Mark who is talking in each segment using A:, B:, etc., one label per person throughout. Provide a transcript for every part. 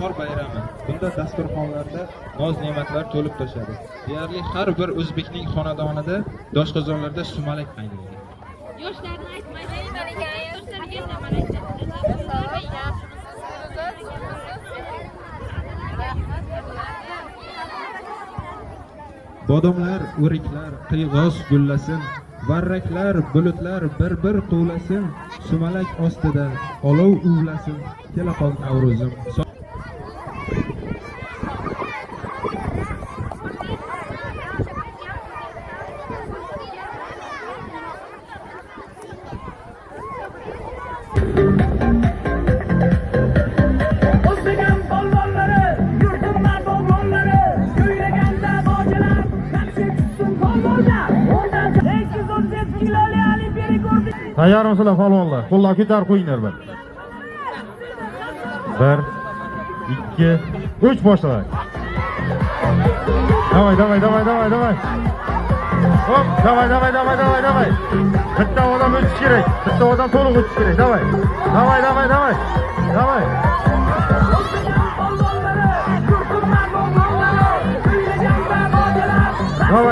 A: iftor bayrami. Bunda dasturxonlarda noz-ne'matlar to'lib toshadi. Deyarli har bir o'zbekning xonadonida doshqozonlarda sumalak qaynaydi.
B: Yoshlarni aytmaydi,
A: Bodomlar, o'riklar, qiyg'os gullasin, varraklar, bulutlar bir-bir quvlasin, sumalak ostida olov uvlasin, kelaqol Navruzim.
C: Tayyor misizlar polvonlar? Qo'llar ko'tarib qo'yinglar bir. 1, 2, 3 boshlaylik. Davay. Hop, davay. Bitta odam o'tish kerak. Bitta odam to'liq o'tish kerak. Davay.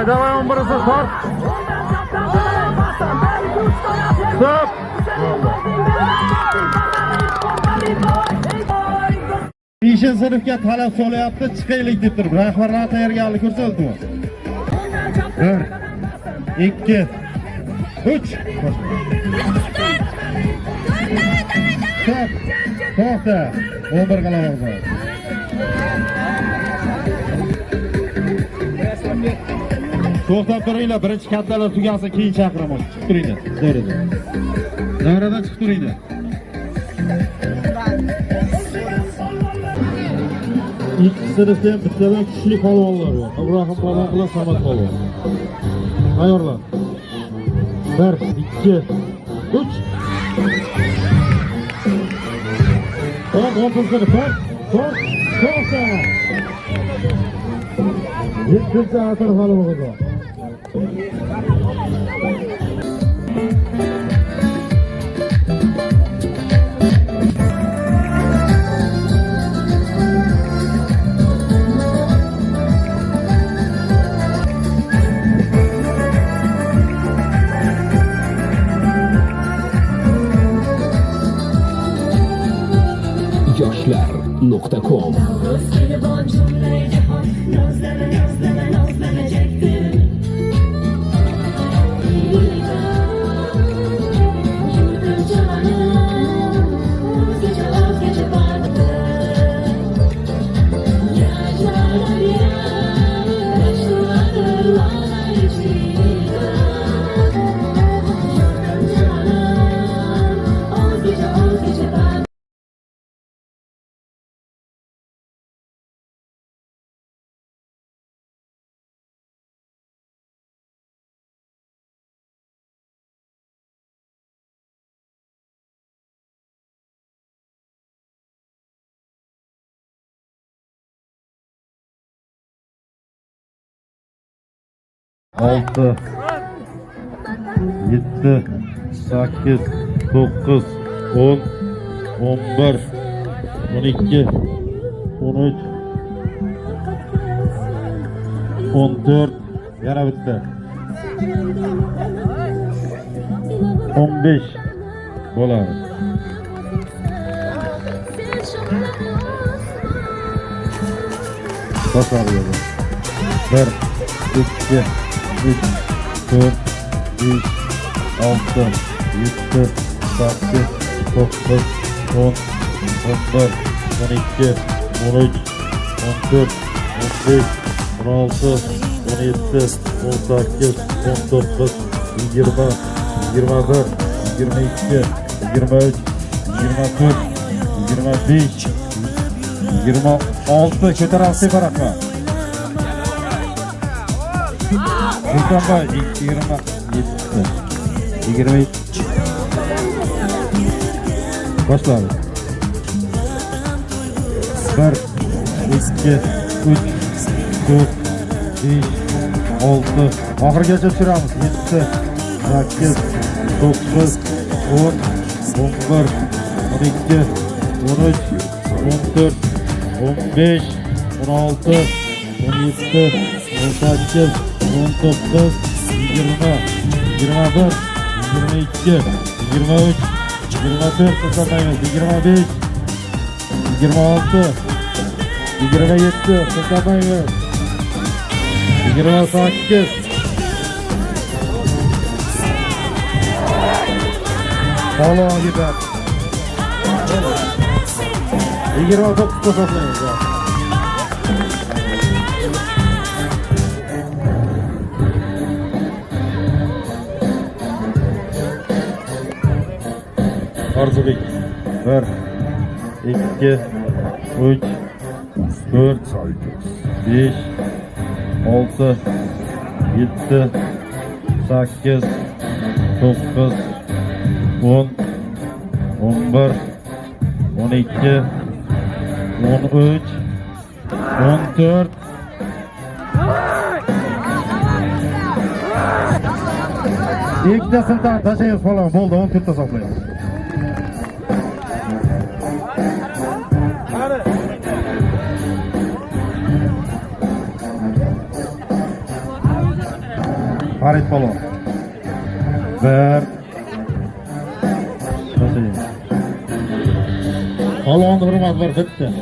C: Davay, 11'si tort. Stop. 5-sinfga talab solyapti, chiqaylik deb turib. Rahbarlar tayyorgarlik ko'rsatdimi? 1, 2, 3. Stop. To'xta. 11 qalamiz. To'xtab turinglar, birinchi kattalar tugasin, keyin chaqiraman. Chiqib turinglar. Davradan chiqib turinglar. İlk sınıfta bittadan kuchli polvonlar bor. Ibrohim polvon bilan Samad polvon. Tayyorlar. 1, 2, 3. Tamam, 10 sınıf. To'xta. 7 atır polvon bor.
D: Yoshlar.com
C: Altı, 7, 8, 9, 10, 11, 12, 13, 14, yana bitta. 15 bo'ladi. Boshlaymiz. 1, 2, 3, 4, 5, 6, 7, 8, 9, 10, 11, 12, 13, 14, 15, 16, 17, 18, 19, 20, 21, 22, 23, 24, 25, 26. Ko'tarib separatma. Sultanbay 27, 23. Başlayalım. 1, 2, 3, 4, 5, 6. Ahırgacha tushiramiz. 7, 8, 9, 10, 11, 12, 13, 14, 15, 16, 17, 18, 19, 20, 21, 22, 23, 24, to'xtamaymiz, 25, 26, 27, to'xtamaymiz, 28, Palon gider. 29 to'xtamaymiz. Arzubek 1, 2, 3, 4, 5, 6, 7, 8, 9, 10, 11, 12, 13, 14. İlk sınıftan taşıyız falan. Boldu 14 toplayın. Harit balon. Ver. Taşıyın. Balon durmaz var bitti.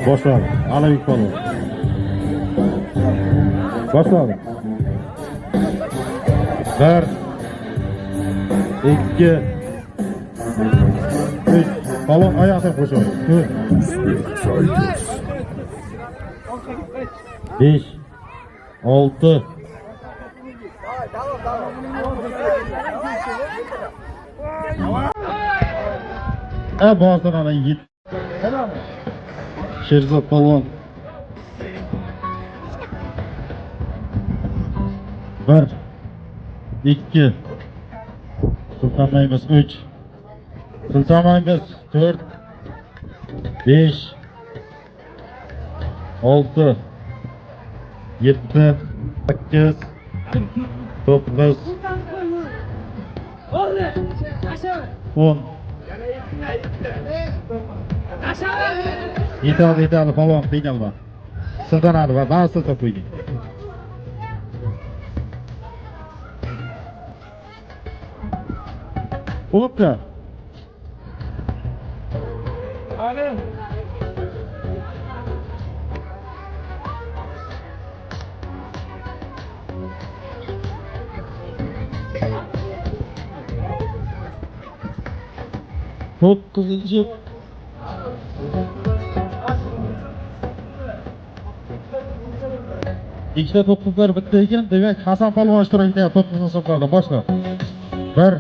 C: Başla. Alavik balon. Başla. Ver. 2, 3. Balon ayakta koşuyor. 5, 6. Bazıdan ana git. Sherzod Polvon. 1, 2. Sultanmaymiz 3. Sultanmaymiz 4, 5, 6, 7, 8, 9, 10. Yeterli Polvon qiynalma. Siltanadi va ba'zi siltab qo'ydik. O'pka. To'qqizinchi ikkita to'qqizlar bitta ekan, demak Hasan Polvon ishtirok etyapti to'qqizinchi hisoblarda. Boshla. 1,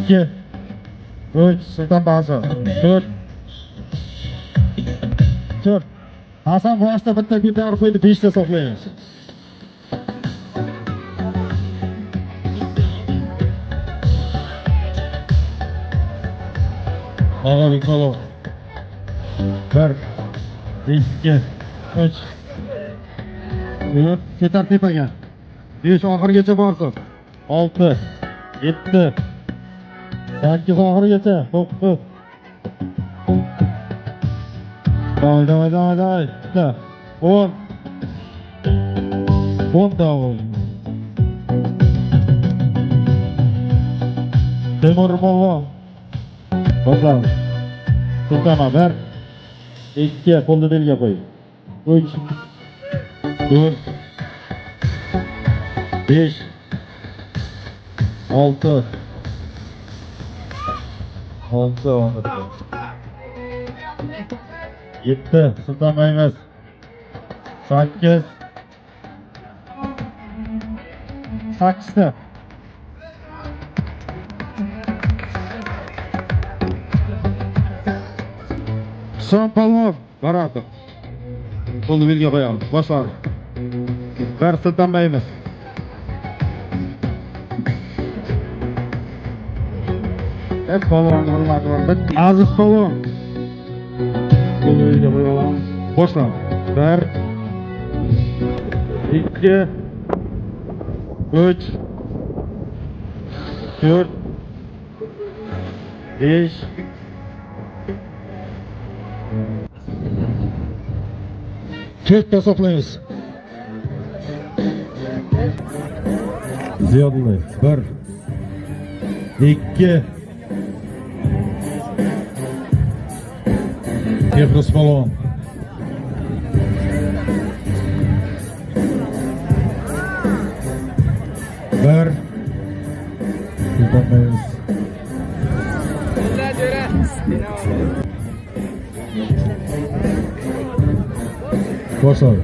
C: 2, 3, Sulton Ba'zi 4, 4. Hasan boshda bitta ko'tarib qo'ydi, 5 ta hisoblaymiz. Alavik balon. 1, 2, 3. Yurt ketar tepaga. 5 oxirigacha borsin. 6, 7, 8 oxirigacha. 9. Davay. 10. 10 davay. Temur Polvon. Boshlaymiz. Sultana 1, 2, qo'lni belga qo'y. 3, 4, 5, 6, 7, siltamaymiz. 8, 8ta. Son Polvon, barato. Qo'lni belga qo'yamiz. Boshlaymiz. Bir siltamaymiz. Polvon hurmatli. Aziz Polvon. Qo'lni belga qo'yamiz. Boshlaymiz. 1, 2, 3, 4 5 to'rtta hisoblaymiz. Ziyodullayev 1 2 Efros Polvon 1 Kultanmayız Korsov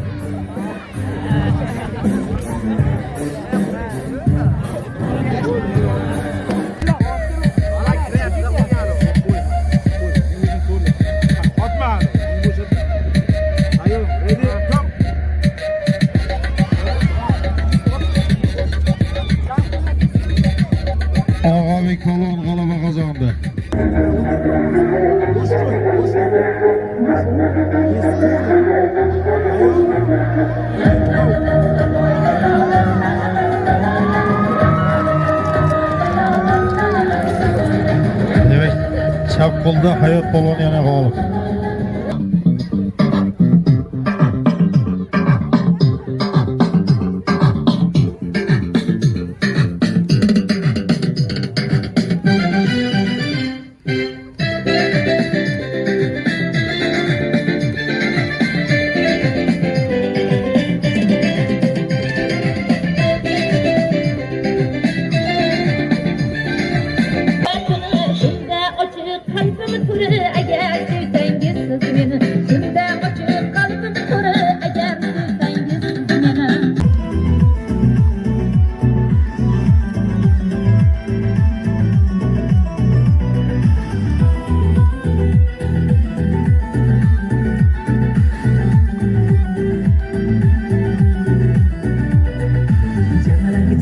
C: Ağabey Polvon g'alaba qozondi. Demek chap qo'lda Hayot Polvon yana g'olib.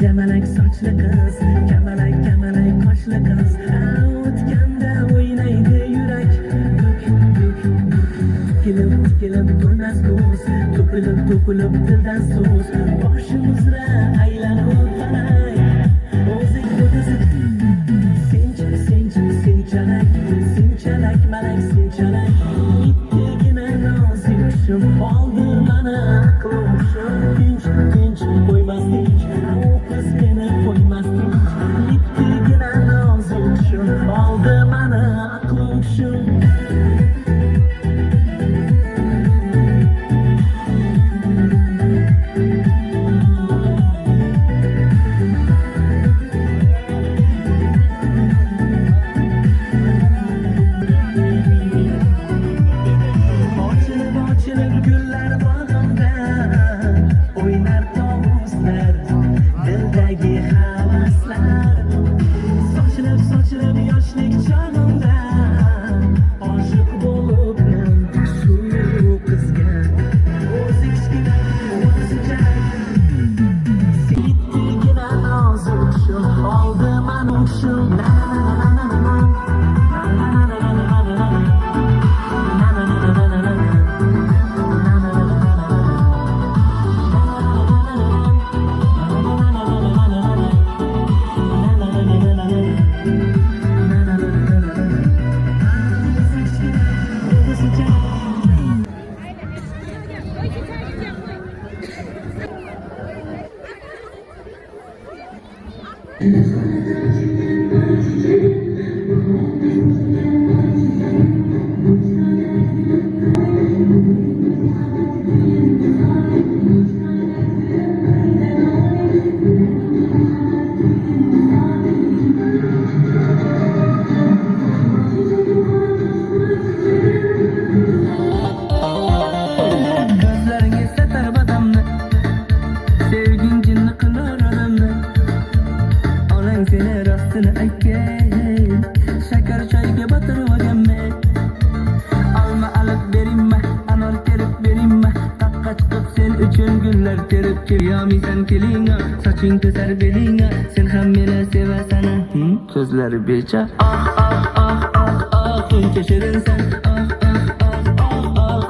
D: Kemalak sochli qiz, kemalak qoshli qiz, o'tganda o'ynaydi yurak. Kelib to'lmas ko'z, to'kilib dildan so'z, boshim uzra aylanib qalay. O'zing senchalik, malak senchalik, bittigina nozik shum oldi mana aqlim tinch qo'ymasdik, u qiz meni qo'ymasdik, bittigina nozik shum oldi mana aqlim shum. Saçın keser belinga, sen ham meni sevasana. Ko'zlari becha, buncha shirinsan.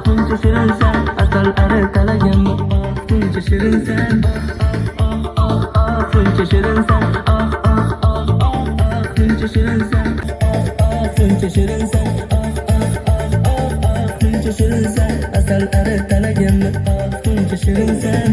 D: Buncha shirinsan, asal arqalaganmi? Buncha shirinsan. Buncha shirinsan. shuncha shirinsan, shuncha shirinsan, asal aritalaganni, shuncha shirinsan.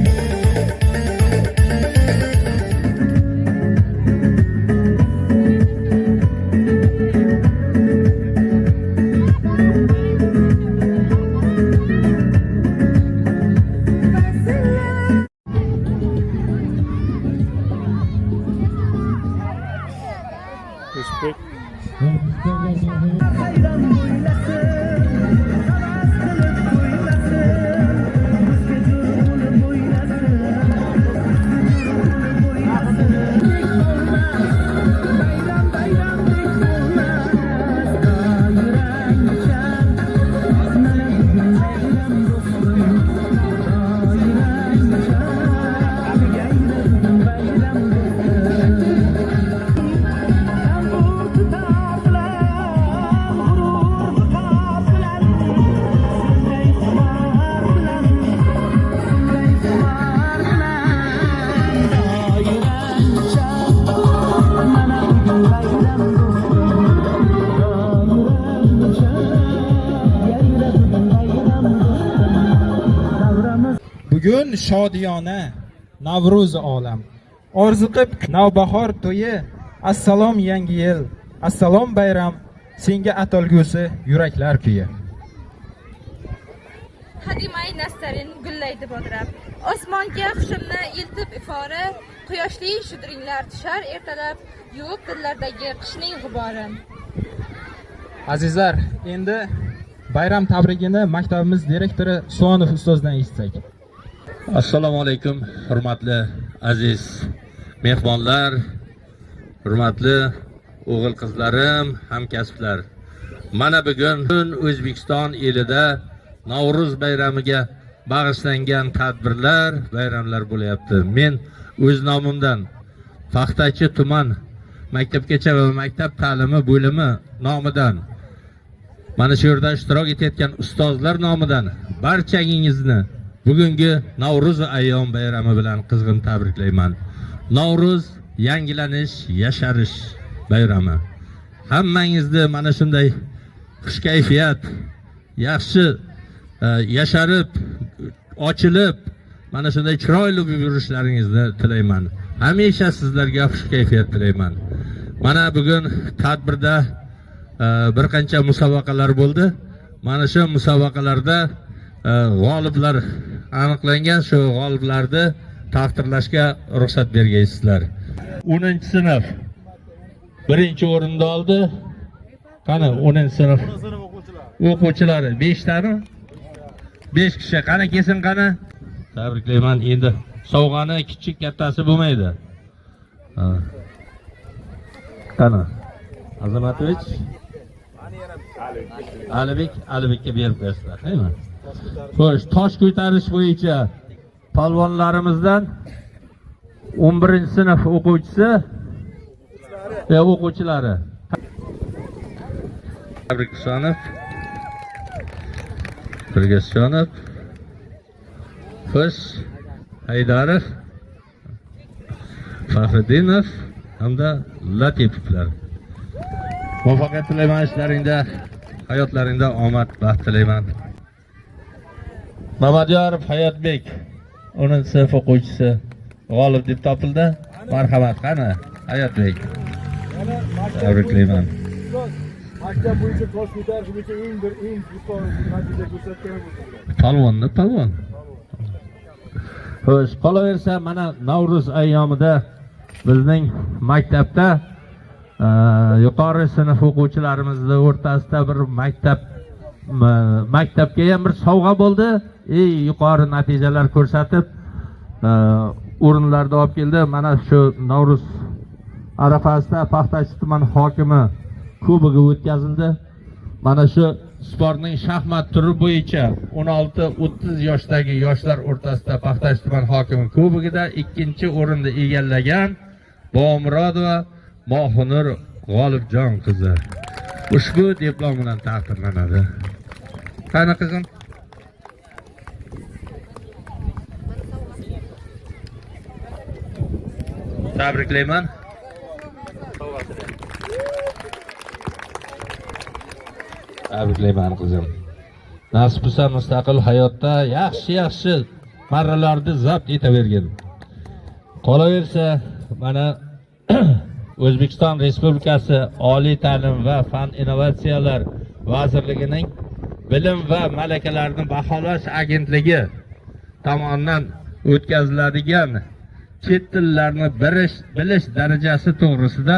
A: Bugun shodiyona Navruz olam. Orziqib navbahor to'yi. Assalom yangi yil. Assalom bayram. Senga atalgusi yuraklar kuyi.
B: Hadimay nastarin gullaydi bodrab. Osmonga xushimni iltib ifori, quyoshli shudringlar tushar ertalab, yuvib dillardagi qishning g'ubori.
A: Azizlar, endi bayram tabrigini maktabimiz direktori Suonov ustozdan eshitsak.
E: Assalomu alaykum, hurmatli aziz mehmonlar, hurmatli o'g'il qizlarim, hamkasblar. Mana bugun O'zbekiston elida Navruz bayramiga bag'ishlangan tadbirlar, bayramlar bo'lyapti. Men o'z nomimdan Paxtachi tuman maktabgacha va maktab ta'limi bo'limi nomidan, mana shu yerda ishtirok etayotgan ustozlar nomidan barchangizni bugungi Navruz ayyom bayrami bilan qizg'in tabriklayman. Navruz yangilanish, yasharish bayrami. Hammangizni mana shunday xush kayfiyat, yaxshi yasharib, ochilib, mana shunday chiroyli yurishlaringizni tilayman. Hamisha sizlarga xush kayfiyat tilayman. Mana bugun tadbirda bir qancha musobaqalar bo'ldi. Mana shu musobaqalarda g'oliblar aniqlangan. Shu g'oliblarni taqdirlashga ruxsat bergaysizlar. 10-sinf birinchi o'rinda oldi. Qani 10-sinf o'quvchilari 5 tani? 5 kishi. Qani kelsin qani? Tabriklayman. Endi sovg'ani kichik kattasi bo'lmaydi. Qani? Azamatович Alibekka berib qo'yasizlar, deymi? Xo'sh, tosh ko'tarish bo'yicha palvonlarimizdan 11-sinf o'quvchisi va o'quvchilari Tabrik Husanov, Firgasyonov, Fus, Haydarov, Faxriddinov hamda Latipovlar. Muvaffaqiyat tilayman ishlaringda, hayotlaringda omad, baxt tilayman. Mamadyorov Hayotbek 10-sinf o'quvchisi g'olib deb topildi. Marhamat, qani Hayotbek. Tabriklayman.
C: Maktab bo'yicha tosh ko'tarish bo'yicha eng yuqori natija ko'rsatgan
E: Palvonni, palvon. Xo'sh, qolaversa mana Navruz ayyomida bizning maktabda yuqori sinf o'quvchilarimizning o'rtasida bir maktabga ham bir sovg'a bo'ldi. Yuqori natijalar ko'rsatib o'rinlarda olib keldi. Mana shu Navruz arafasida Paxtachi tuman hokimi kubogi o'tkazildi. Mana shu sportning shaxmat turi bo'yicha 16-30 yoshdagi yoshlar o'rtasida Paxtachi tuman hokimi kubogida 2-o'rinni egallagan Bomurodova Mohunur G'olibjon qizi ushbu diplom bilan taqdirlanadi. Qani qizim? Tabriklayman. Tabriklayman qizim. Nasib bo'lsa mustaqil hayotda yaxshi marralarni zabt etavergin. Qolaversa, mana O'zbekiston Respublikasi Oliy ta'lim va fan innovatsiyalar vazirligining bilim va malakalarni baholash agentligi tomonidan o'tkaziladigan chet tillarni bilish darajasi to'g'risida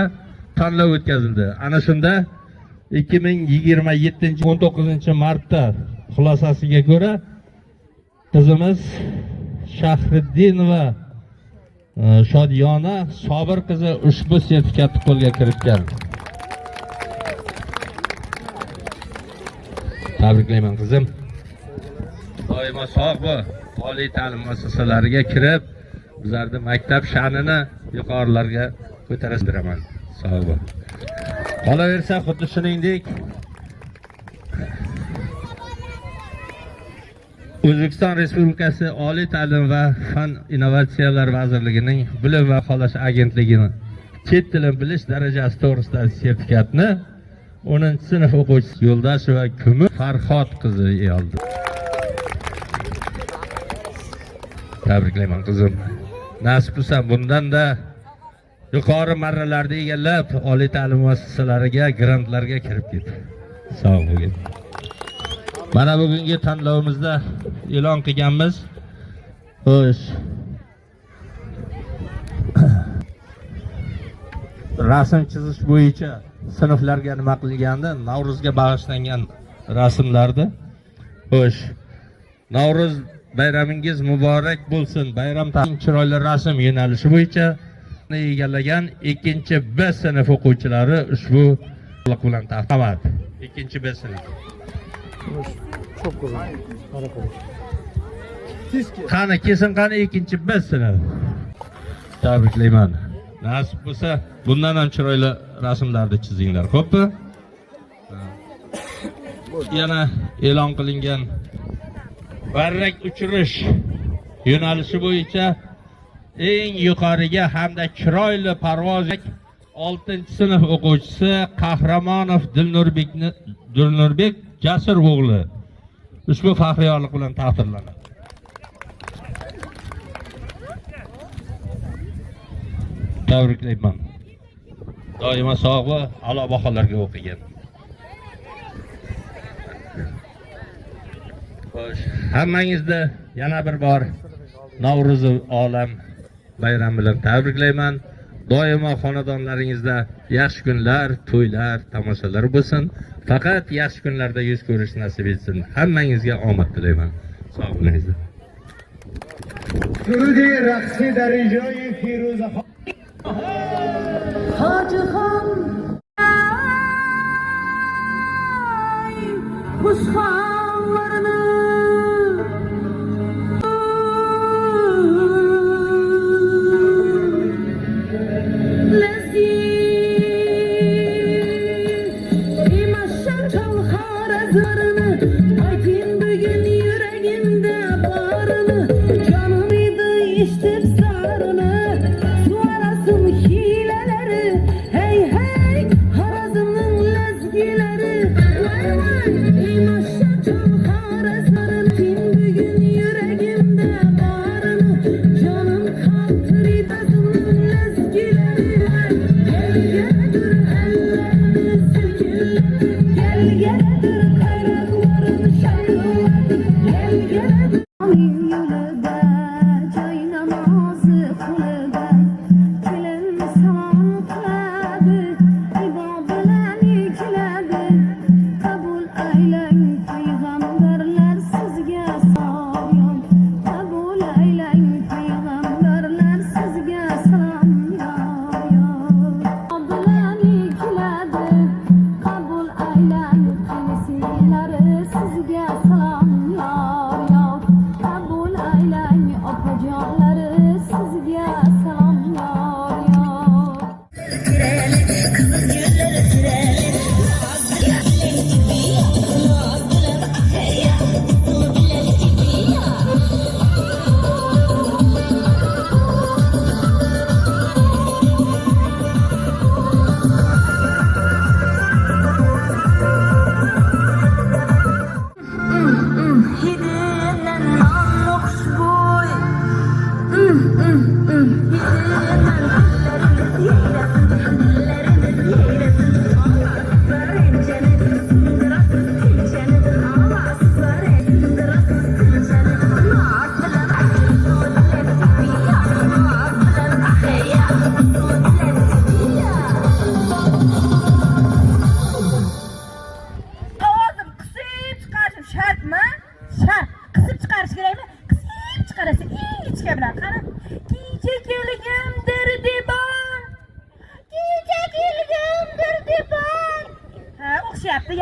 E: tanlov o'tkazildi. Ana shunda 2027-19 martda xulosasiga ko'ra qizimiz Shahriddinova Shodiyona Sobir qizi ushbu sertifikatni qo'lga kiritgan. Tabriklayman qizim. Doimo sog' bo'l. Oliy ta'lim muassasalariga kirib, bizlarning maktab sha'nini yuqorilarga ko'tarasizlar. Sog' bo'l. Qolaversa, xuddi shuningdek O'zbekiston Respublikasi Oliy ta'lim va fan innovatsiyalar vazirligining bilim va baholash agentligining chet tilini bilish darajasi to'g'risidagi sertifikatni 10-sinf o'quvchisi Yo'ldasheva Kumur Farhod qizi oldi. Tabriklayman qizim. Nasib bo'lsa, bundan da yuqori marralarda egallab, oliy ta'lim muassasalariga, grantlarga kirib ketdi. Sog' bo'ling. Mana bugungi tanlovimizda e'lon qilganmiz. Xo'sh. Rasm chizish bo'yicha sinflarga nima qilganda Navro'zga bag'ishlangan rasmlardi. Xo'sh. Navro'z bayramingiz muborak bo'lsin. Bayram chiroyli rasm yo'nalishi bo'yicha egallagan 2-B sinf o'quvchilari ushbu bilan taqdirlanadi. 2-B sinf.
C: Çok güzel.
E: Qani kesin qani 2-B sinf. Tabriklayman. Nasib bo'lsa, bundan ham chiroyli rasmlarni chizinglar, xo'pmi? Yana e'lon qilingan varrak uchirish yo'nalishi bo'yicha eng yuqoriga hamda chiroyli parvoz 6-sinf o'quvchisi Qahramonov Dilnurbek Jasur o'g'li ushbu faxriyorlik bilan taqdirlanadi. Tabriklayman. Doimo sog' va a'lo baholarga o'qigan. Xo'sh, hammangizda yana bir bor Navro'z olam bayrami bilan tabriklayman. Doimo xonadonlaringizda yaxshi kunlar, to'ylar, tomoshalar bo'lsin. Faqat yaxshi kunlarda yuz ko'rish nasib etsin. Hammangizga omad tilayman. Sog' bo'linglar.
F: Surudi raqsi darijoyi Firuza
G: Hacıhan kuşhanlarını leziz imaşan çal harazlarını aytin bugün yüreğimde barını canımıydı içtim sarını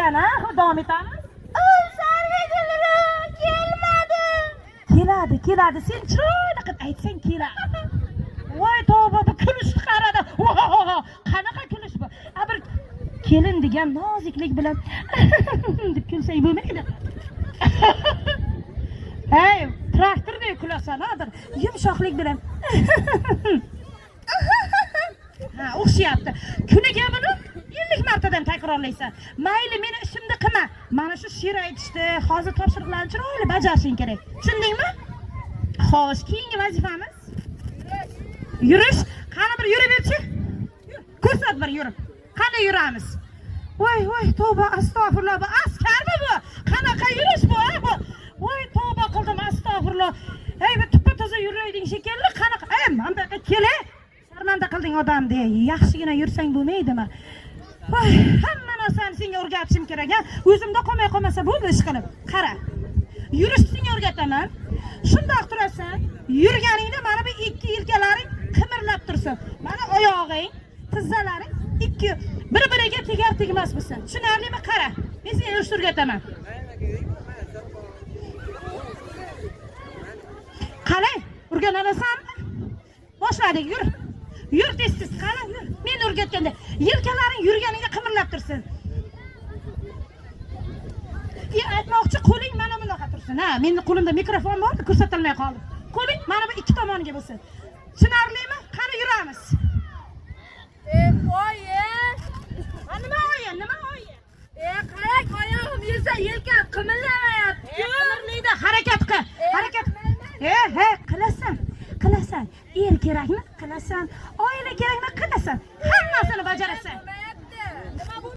G: degan, ha? Davom etamiz. Keladi. Sen chiroyli qilib aytsang keladi. Voy tavba, bu kulishni qaradi. Qanaqa kulish bu? Bir kelin degan noziklik bilan deb kulsang bo'lmaydi. Hey, traktordek kulasan, bir yumshoqlik bilan. Ha, o'xshayapti. Kuniga buni 50 martadan takrorlaysan. Mayli, meni ishimni qilma. Mana shu she'r aytishdi, hozir topshiriqlarni chiroyli bajarishing kerak. Tushundingmi? Xo'sh, keyingi vazifamiz yurish. Qani bir yurib berchi. Ko'rsat bir yurib. Qanday yuramiz? Voy, tavba, astag'firullah. Bu askarmi bu? Qanaqa yurish bu? Voy, tavba qildim, astag'firullah. Ey, bu tuppa toza yurayding shekilli. Qanaqa? Ey, mana bu kela. Sharmanda qilding odamni. Yaxshigina yursang bo'lmaydimi? Voy, hamma narsani senga o'rgatishim kerak, ha? O'zimda qolmasa bo'ldi ish qilib. Qara. Yurishni senga o'rgataman. Shundoq turasan, yurganingda mana bu ikki yelkalaring qimirlab tursin. Mana oyog'ing, tizzalaring ikki bir-biriga tegar-tegmas bo'lsin. Tushunarlimi? Qara. Men senga yurishni o'rgataman. Qalay? O'rganalasanmi? Boshladik, yur. Yur tez-tez, qara, yur. Men o'rgatganda yelkalaring yurganingda qimirlab tursin. Aytmoqchi, qo'ling mana bunaqa tursin. Ha, mening qo'limda mikrofon bor, ko'rsatilmay qoldi. Qo'ling mana bu ikki tomoniga bo'lsin. Tushunarlimi? Qani yuramiz.
B: Oyi.
G: Nima oyi?
B: Qarang, oyog'im yursa yelkam qimirlamayapti.
G: Qimirlaydi, harakat qil. Harakat. Qilasan. Er kerakmi? Qilasan. Oila kerakmi? Qilasan. Hammasini bajarasan.